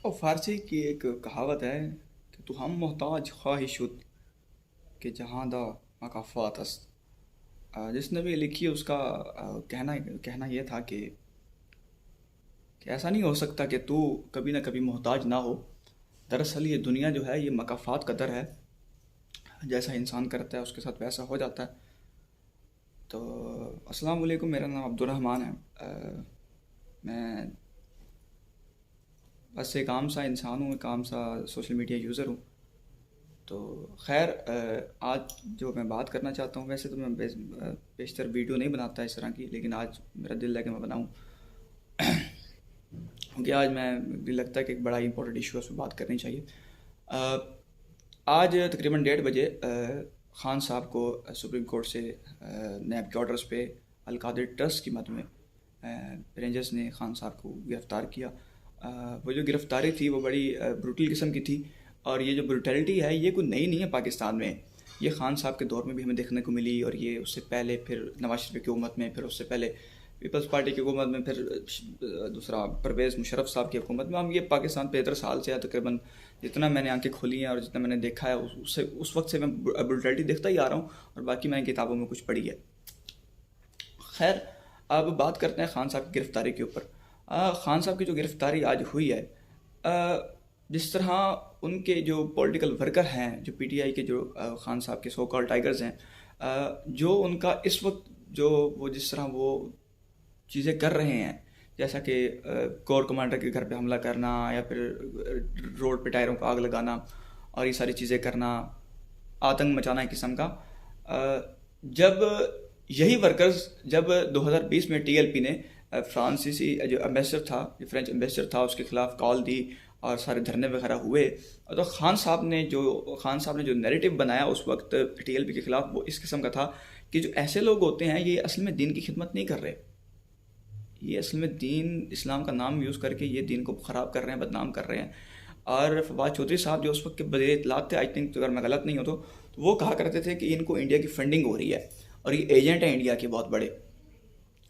اور فارسی کی ایک کہاوت ہے کہ تو ہم محتاج خواہش شد کہ جہاں دا مکافات است۔ جس نے بھی لکھی اس کا کہنا یہ تھا کہ ایسا نہیں ہو سکتا کہ تو کبھی نہ کبھی محتاج نہ ہو۔ دراصل یہ دنیا جو ہے یہ مکافات کا در ہے، جیسا انسان کرتا ہے اس کے ساتھ ویسا ہو جاتا ہے۔ تو السلام علیکم، میرا نام عبد الرحمن ہے۔ میں بس ایک عام سا انسان ہوں، ایک عام سا سوشل میڈیا یوزر ہوں۔ تو خیر، آج جو میں بات کرنا چاہتا ہوں، ویسے تو میں بیشتر ویڈیو نہیں بناتا اس طرح کی، لیکن آج میرا دل ہے کہ میں بناؤں، کیونکہ آج مجھے لگتا ہے کہ ایک بڑا امپورٹنٹ ایشو ہے، اس پہ بات کرنی چاہیے۔ آج تقریباً 1:30 بجے خان صاحب کو سپریم کورٹ سے نیب کے آرڈرز پہ القادر ٹرسٹ کی مد میں رینجرز نے خان صاحب کو گرفتار کیا۔ وہ جو گرفتاری تھی وہ بڑی بروٹل قسم کی تھی، اور یہ جو بروٹیلٹی ہے یہ کوئی نئی نہیں ہے پاکستان میں۔ یہ خان صاحب کے دور میں بھی ہمیں دیکھنے کو ملی، اور یہ اس سے پہلے پھر نواز شریف کی حکومت میں، پھر اس سے پہلے پیپلز پارٹی کی حکومت میں، پھر دوسرا پرویز مشرف صاحب کی حکومت میں۔ ہم یہ پاکستان 75 سال سے ہے تقریباً، جتنا میں نے آنکھیں کھولی ہیں اور جتنا میں نے دیکھا ہے اس وقت سے میں بروٹیلٹی دیکھتا ہی آ رہا ہوں، اور باقی میں نے کتابوں میں کچھ پڑھی ہے۔ خیر، اب بات کرتے ہیں خان صاحب کی گرفتاری کے اوپر۔ خان صاحب کی جو گرفتاری آج ہوئی ہے، جس طرح ان کے جو پولیٹیکل ورکر ہیں، جو پی ٹی آئی کے جو خان صاحب کے سو کال ٹائیگرز ہیں، جو ان کا اس وقت جو وہ جس طرح وہ چیزیں کر رہے ہیں، جیسا کہ کور کمانڈر کے گھر پہ حملہ کرنا، یا پھر روڈ پہ ٹائروں کو آگ لگانا، اور یہ ساری چیزیں کرنا، آتنک مچانا ایک قسم کا۔ جب یہی ورکرز جب 2020 میں ٹی ایل پی نے فرانسیسی جو ایمبیسڈر تھا، جو فرینچ ایمبیسڈر تھا، اس کے خلاف کال دی اور سارے دھرنے وغیرہ ہوئے، تو خان صاحب نے جو نیریٹو بنایا اس وقت ٹی ایل پی کے خلاف، وہ اس قسم کا تھا کہ جو ایسے لوگ ہوتے ہیں یہ اصل میں دین کی خدمت نہیں کر رہے، یہ اصل میں دین اسلام کا نام یوز کر کے یہ دین کو خراب کر رہے ہیں، بدنام کر رہے ہیں۔ اور فواد چودھری صاحب جو اس وقت کے وزیر اطلاعات تھے، آئی تھنک اگر میں غلط نہیں ہوں تو وہ کہا کرتے تھے کہ ان کو انڈیا کی فنڈنگ ہو رہی ہے، اور یہ ایجنٹ ہیں انڈیا کے بہت بڑے،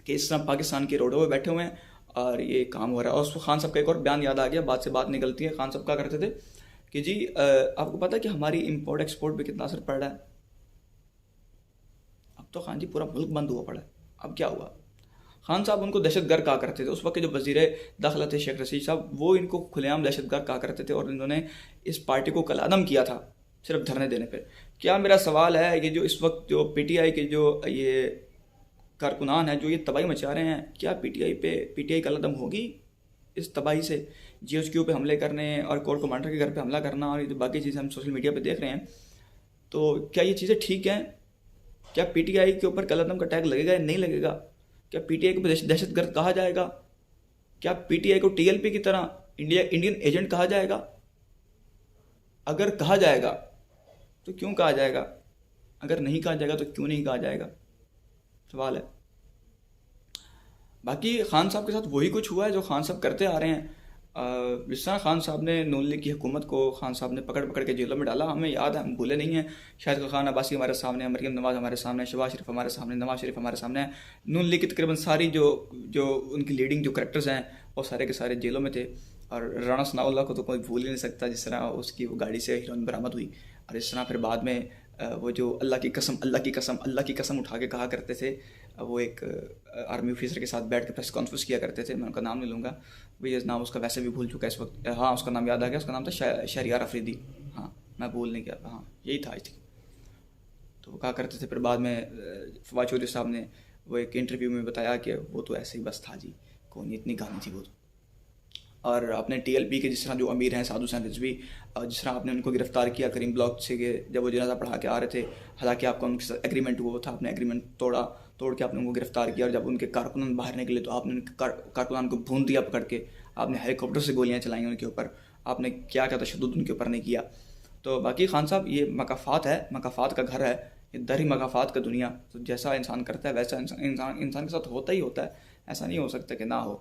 کہ اس طرح پاکستان کے روڈوں پہ بیٹھے ہوئے ہیں اور یہ کام ہو رہا ہے۔ اور اس کو خان صاحب کا ایک اور بیان یاد آ گیا، بات سے بات نکلتی ہے۔ خان صاحب کہا کرتے تھے کہ جی آپ کو پتہ ہے کہ ہماری امپورٹ ایکسپورٹ پہ کتنا اثر پڑ رہا ہے؟ اب تو خان جی پورا ملک بند ہوا پڑا ہے، اب کیا ہوا؟ خان صاحب ان کو دہشت گرد کہا کرتے تھے۔ اس وقت کے جو وزیر داخلہ تھے شیخ رشید صاحب، وہ ان کو کھلے عام دہشت گرد کہا کرتے تھے، اور انہوں نے اس پارٹی کو کل عدم کیا تھا صرف دھرنے دینے پہ۔ کیا میرا سوال ہے، یہ جو اس وقت جو پی ٹی آئی کے جو یہ کارکنان ہیں جو یہ تباہی مچا رہے ہیں، کیا پی ٹی آئی کل عدم ہوگی اس تباہی سے؟ جی ایچ کیو پہ حملے کرنے، اور کور کمانڈر کے گھر پہ حملہ کرنا، اور یہ جو باقی چیزیں ہم سوشل میڈیا پہ دیکھ رہے ہیں، تو کیا یہ چیزیں ٹھیک ہیں؟ کیا پی ٹی آئی کے اوپر کل عدم کا ٹیگ لگے گا یا نہیں لگے گا؟ کیا پی ٹی آئی کو دہشت گرد کہا جائے گا؟ کیا پی ٹی آئی کو ٹی ایل پی کی طرح انڈین ایجنٹ کہا جائے گا؟ اگر کہا جائے گا تو کیوں کہا جائے گا؟ اگر نہیں کہا جائے گا تو کیوں نہیں کہا جائے گا؟ سوال ہے۔ باقی خان صاحب کے ساتھ وہی کچھ ہوا ہے جو خان صاحب کرتے آ رہے ہیں۔ جس طرح خان صاحب نے نون لیگ کی حکومت کو خان صاحب نے پکڑ کے جیلوں میں ڈالا، ہمیں یاد ہے، ہم بھولے نہیں ہیں۔ شاہد خان عباسی ہمارے سامنے ہے، مریم نواز ہمارے سامنے ہے، شہباز شریف ہمارے سامنے، نواز شریف ہمارے سامنے ہے۔ نون لیگ کی تقریباً ساری جو ان کی لیڈنگ جو کریکٹرز ہیں وہ سارے کے سارے جیلوں میں تھے۔ اور رانا ثناء اللہ کو تو کوئی بھول ہی نہیں سکتا، جس طرح اس کی وہ گاڑی سے ہیروئن برآمد ہوئی، اور اس طرح پھر بعد میں وہ جو اللہ کی قسم اللہ کی قسم اللہ کی قسم اٹھا کے کہا کرتے تھے، وہ ایک آرمی آفیسر کے ساتھ بیٹھ کے پریس کانفرنس کیا کرتے تھے، میں ان کا نام نہیں لوں گا، وہ یہ نام اس کا ویسے بھی بھول چکا ہے اس وقت۔ ہاں اس کا نام یاد آ گیا، اس کا نام تھا شہریار افریدی، ہاں میں بھول نہیں گیا، ہاں یہی تھا آئی تھنک۔ تو وہ کہا کرتے تھے، پھر بعد میں فواد چودھری صاحب نے وہ ایک انٹرویو میں بتایا کہ وہ تو ایسے ہی بس تھا جی، کون اتنی کہانی تھی وہ تو۔ اور اپنے ٹی ایل پی کے جس طرح جو امیر ہیں سعد حسین رضوی، جس طرح آپ نے ان کو گرفتار کیا کریم بلاک سے کہ جب وہ جنازہ پڑھا کے آ رہے تھے، حالانکہ آپ کا ان کے ساتھ ایگریمنٹ ہوا تھا، آپ نے ایگریمنٹ توڑ کے آپ نے ان کو گرفتار کیا، اور جب ان کے کارکنان باہر نکلے تو آپ نے ان کے کارکنان کو بھون دیا پکڑ کے، آپ نے ہیلی کاپٹر سے گولیاں چلائیں ان کے اوپر، آپ نے کیا تشدد ان کے اوپر نہیں کیا۔ تو باقی خان صاحب یہ مکافات ہے، مکافات کا گھر ہے، یہ در ہی مکافات کا دنیا، تو جیسا انسان کرتا ہے ویسا انسان کے ساتھ ہوتا ہی ہوتا ہے، ایسا نہیں ہو سکتا کہ نہ ہو۔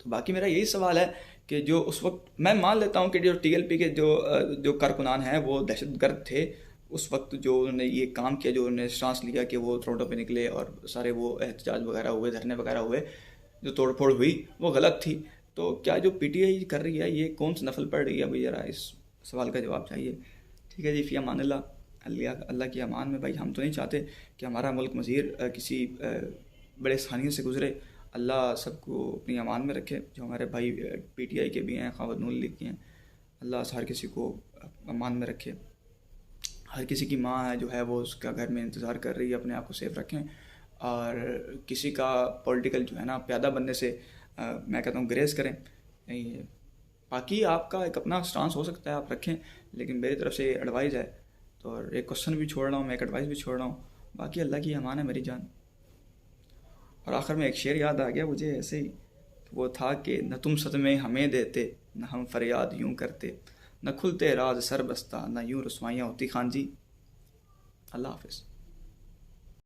تو باقی میرا یہی سوال ہے کہ جو اس وقت میں مان لیتا ہوں کہ جو ٹی ایل پی کے جو کارکنان ہیں وہ دہشت گرد تھے اس وقت، جو انہوں نے یہ کام کیا، جو انہوں نے سانس لیا کہ وہ روڈوں پہ نکلے اور سارے وہ احتجاج وغیرہ ہوئے، دھرنے وغیرہ ہوئے، جو توڑ پھوڑ ہوئی وہ غلط تھی۔ تو کیا جو پی ٹی آئی کر رہی ہے یہ کون سا نفل پڑھ رہی ہے بھائی؟ ذرا اس سوال کا جواب چاہیے. ٹھیک ہے جی، فی امان اللہ. اللہ کی امان میں بھائی. ہم تو نہیں چاہتے کہ ہمارا ملک مزید کسی بڑے ثانیے سے گزرے. اللہ سب کو اپنی امان میں رکھے. جو ہمارے بھائی پی ٹی آئی کے بھی ہیں، خواہ نون لیگ کے ہیں، اللہ ہر کسی کو امان میں رکھے. ہر کسی کی ماں ہے جو ہے وہ اس کا گھر میں انتظار کر رہی ہے. اپنے آپ کو سیف رکھیں. اور کسی کا پولیٹیکل جو ہے نا پیادہ بننے سے میں کہتا ہوں گریز کریں. باقی آپ کا ایک اپنا سٹانس ہو سکتا ہے، آپ رکھیں، لیکن میری طرف سے ایڈوائز ہے. تو ایک کوشچن بھی چھوڑ رہا ہوں میں، ایک ایڈوائز بھی چھوڑ رہا ہوں. باقی اللہ کی امان ہے میری جان. اور آخر میں ایک شعر یاد آ گیا مجھے ایسے ہی، وہ تھا کہ نہ تم صدمے ہمیں دیتے، نہ ہم فریاد یوں کرتے، نہ کھلتے راز سر بستہ، نہ یوں رسوائیاں ہوتی خان جی. اللہ حافظ.